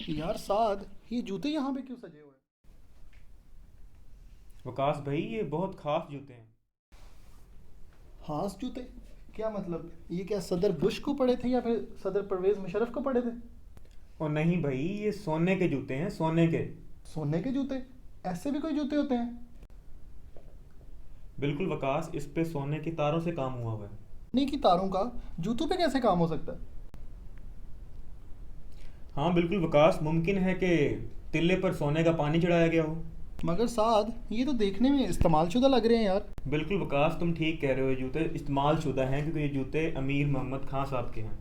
यार साद, ये जूते यहाँ पे क्यों सजे हुए हैं? वकास भाई ये बहुत खास जूते हैं। खास जूते? क्या मतलब, ये क्या सदर बुश को पड़े थे या फिर सदर परवेज मुशर्रफ को पड़े थे? और नहीं भाई, ये सोने के जूते हैं, सोने के। सोने के जूते? ऐसे भी कोई जूते होते हैं? बिल्कुल वकास, इस पे सोने की तारों से काम हुआ हुआ है। नहीं कि तारों का जूतों पे कैसे काम हो सकता है? हाँ बिल्कुल वकास, मुमकिन है कि तिल्ले पर सोने का पानी चढ़ाया गया हो। मगर साद, ये तो देखने में इस्तेमाल शुदा लग रहे हैं यार। बिल्कुल वकास, तुम ठीक कह रहे हो, ये जूते इस्तेमाल शुदा हैं क्योंकि ये जूते अमीर मोहम्मद खान साहब के हैं।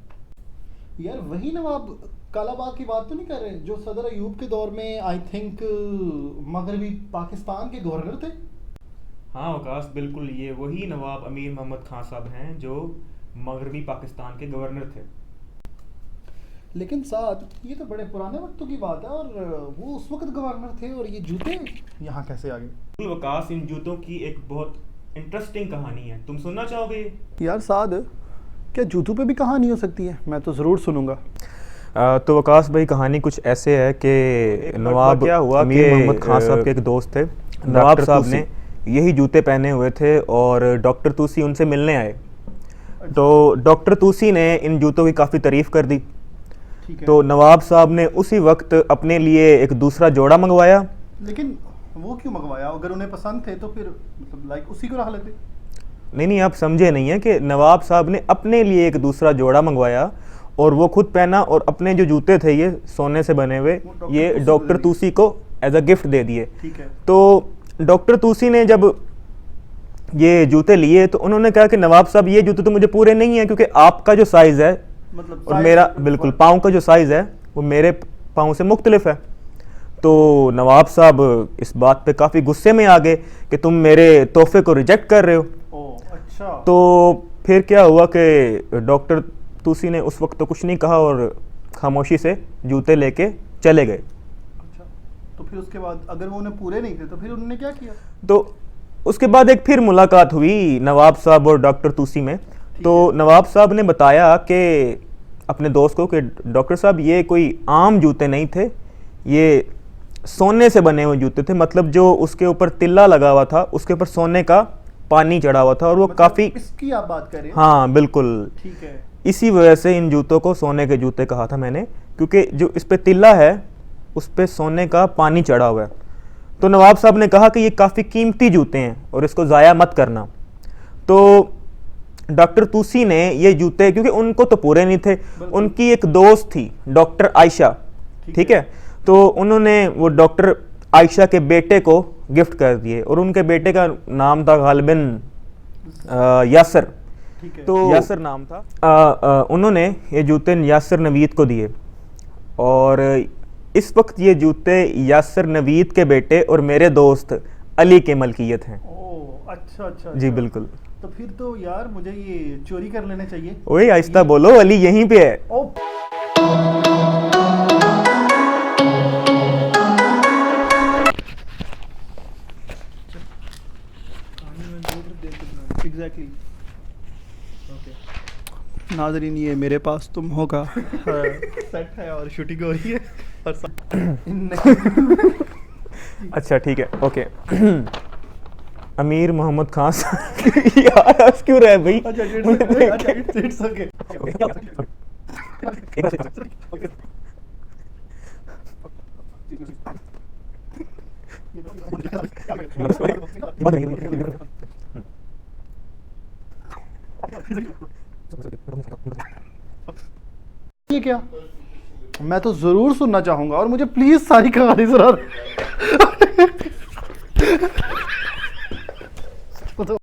यार वही नवाब कालाबाग की बात तो नहीं कर रहे जो सदर अयूब के दौर में आई थिंक मगरबी पाकिस्तान के गवर्नर थे? हाँ वकास, बिल्कुल ये वही नवाब अमीर मोहम्मद खान साहब हैं जो मगरबी पाकिस्तान के गवर्नर थे। लेकिन साद, ये तो बड़े पुराने वक्तों की बात है, और वो उस वक्त गवर्नर थे और ये जूते यहाँ कैसे आ गए? बिल्कुल वकास, इन जूतों की एक बहुत इंटरेस्टिंग कहानी है, तुम सुनना चाहोगे? यार साद, क्या जूतों पे भी कहानी हो सकती है? मैं तो ज़रूर सुनूंगा। तो वकास भाई, कहानी कुछ ऐसे है कि नवाब क्या हुआ अमीर कि, मोहम्मद खान साहब के एक दोस्त थे। नवाब डॉक्टर साहब तूसी। ने यही जूते पहने हुए थे और डॉक्टर तूसी उनसे मिलने आए। तो डॉक्टर तूसी ने इन जूतों की काफ़ी तारीफ़ कर दी। ठीक है। तो नवाब साहब ने उसी वक्त अपने लिए एक दूसरा जोड़ा मंगवाया। लेकिन वो क्यों मंगवाया? अगर उन्हें पसंद थे तो फिर मतलब लाइक उसी को रख लेते। नहीं, आप समझे नहीं है कि नवाब साहब ने अपने लिए एक दूसरा जोड़ा मंगवाया और वो खुद पहना, और अपने जो जूते थे ये सोने से बने हुए, ये डॉक्टर तूसी को एज अ गिफ्ट दे दिए। ठीक है। तो डॉक्टर तूसी ने जब ये जूते लिए तो उन्होंने कहा कि नवाब साहब, ये जूते तो मुझे पूरे नहीं है क्योंकि आपका जो साइज़ है मतलब और मेरा बिल्कुल पाँव का जो साइज़ है वो मेरे पाँव से मुख्तलिफ है। तो नवाब साहब इस बात पे काफ़ी गुस्से में आ गए कि तुम मेरे तोहफे को रिजेक्ट कर रहे हो। ओह अच्छा। तो फिर क्या हुआ कि डॉक्टर तूसी ने उस वक्त तो कुछ नहीं कहा और खामोशी से जूते लेके चले गए। अच्छा, तो फिर उसके बाद अगर वो उन्हें पूरे नहीं थे तो फिर उन्होंने क्या किया? तो उसके बाद एक फिर मुलाकात हुई नवाब साहब और डॉक्टर तूसी में। तो नवाब साहब ने बताया कि अपने दोस्त को कि डॉक्टर साहब, ये कोई आम जूते नहीं थे, ये सोने से बने हुए जूते थे। मतलब जो उसके ऊपर तिल्ला लगा हुआ था उसके ऊपर सोने का पानी चढ़ा हुआ था और वो मतलब काफ़ी। इसकी आप बात कर रहे हैं? हाँ बिल्कुल, ठीक है। इसी वजह से इन जूतों को सोने के जूते कहा था मैंने, क्योंकि जो इस पे तिल्ला है उस पे सोने का पानी चढ़ा हुआ है। तो नवाब साहब ने कहा कि ये काफ़ी कीमती जूते हैं और इसको ज़ाया मत करना। तो डॉक्टर तूसी ने ये जूते, क्योंकि उनको तो पूरे नहीं थे, उनकी एक दोस्त थी डॉक्टर आयशा, ठीक है, तो उन्होंने वो डॉक्टर आयशा के बेटे को गिफ्ट कर दिए और उनके बेटे का नाम था गालिबन यासर। ठीक है। तो यासर नाम था। उन्होंने ये जूते यासर नवीद को दिए और इस वक्त ये जूते यासर नवीद के बेटे और मेरे दोस्त अली के मलकियत हैं। ओह अच्छा अच्छा। जी अच्छा। बिल्कुल। तो फिर तो यार मुझे ये चोरी कर लेने चाहिए। ओए आहिस्ता बोलो, अली यहीं पे है। ओ एग्जैक्टली। ओके नाजरीन, ये मेरे पास तुम होगा सेट है और शूटिंग हो रही है और अच्छा ठीक है, ओके। अमीर मोहम्मद खान यार हंस क्यों रहे भाई? अच्छा इट्स ओके। ये क्या? मैं तो जरूर सुनना चाहूंगा और मुझे प्लीज सारी कहानी सुना दे।